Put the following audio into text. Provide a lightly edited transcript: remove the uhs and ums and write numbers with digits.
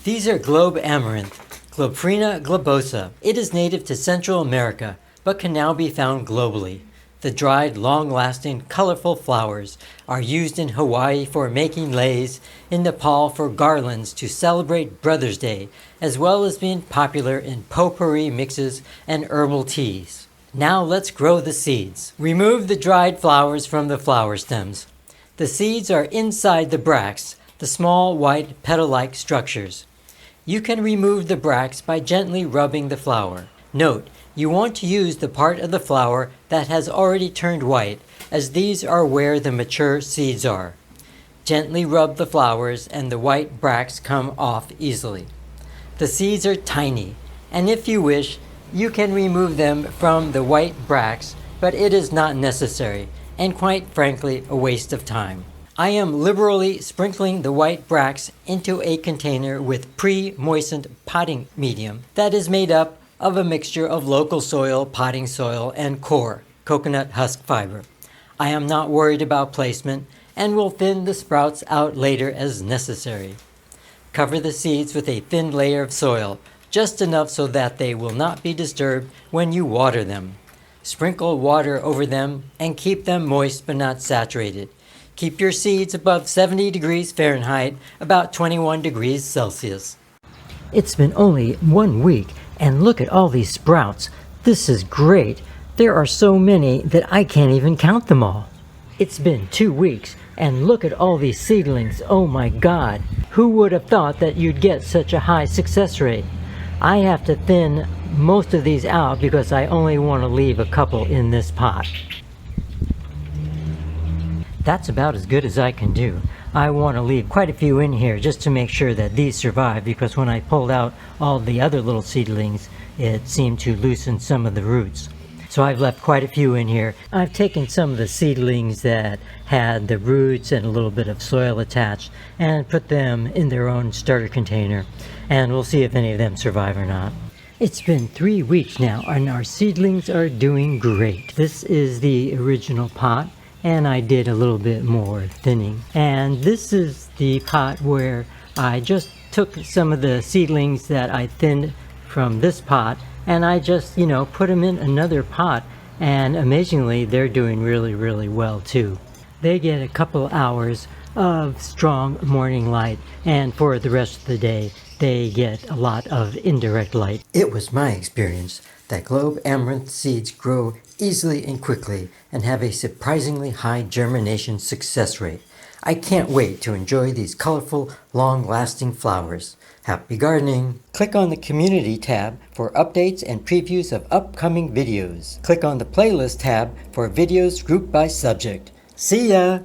These are Globe Amaranth, Gomphrena Globosa. It is native to Central America, but can now be found globally. The dried, long-lasting, colorful flowers are used in Hawaii for making leis, in Nepal for garlands to celebrate Brothers' Day, as well as being popular in potpourri mixes and herbal teas. Now let's grow the seeds. Remove the dried flowers from the flower stems. The seeds are inside the bracts, the small white petal-like structures. You can remove the bracts by gently rubbing the flower. Note, you want to use the part of the flower that has already turned white, as these are where the mature seeds are. Gently rub the flowers and the white bracts come off easily. The seeds are tiny, and if you wish, you can remove them from the white bracts, but it is not necessary, and quite frankly, a waste of time. I am liberally sprinkling the white bracts into a container with pre-moistened potting medium that is made up of a mixture of local soil, potting soil, and core, coconut husk fiber. I am not worried about placement and will thin the sprouts out later as necessary. Cover the seeds with a thin layer of soil, just enough so that they will not be disturbed when you water them. Sprinkle water over them and keep them moist but not saturated. Keep your seeds above 70 degrees Fahrenheit, about 21 degrees Celsius. It's been only 1 week, and look at all these sprouts. This is great. There are so many that I can't even count them all. It's been 2 weeks, and look at all these seedlings. Oh my God. Who would have thought that you'd get such a high success rate? I have to thin most of these out because I only want to leave a couple in this pot. That's about as good as I can do. I want to leave quite a few in here just to make sure that these survive, because when I pulled out all the other little seedlings, it seemed to loosen some of the roots. So I've left quite a few in here. I've taken some of the seedlings that had the roots and a little bit of soil attached and put them in their own starter container, and we'll see if any of them survive or not. It's been 3 weeks now, and our seedlings are doing great. This is the original pot, and I did a little bit more thinning. And this is the pot where I just took some of the seedlings that I thinned from this pot, and I just, put them in another pot, and amazingly, they're doing really, really well too. They get a couple hours of strong morning light, and for the rest of the day, they get a lot of indirect light. It was my experience that Globe Amaranth seeds grow easily and quickly and have a surprisingly high germination success rate. I can't wait to enjoy these colorful, long-lasting flowers. Happy gardening! Click on the Community tab for updates and previews of upcoming videos. Click on the Playlist tab for videos grouped by subject. See ya!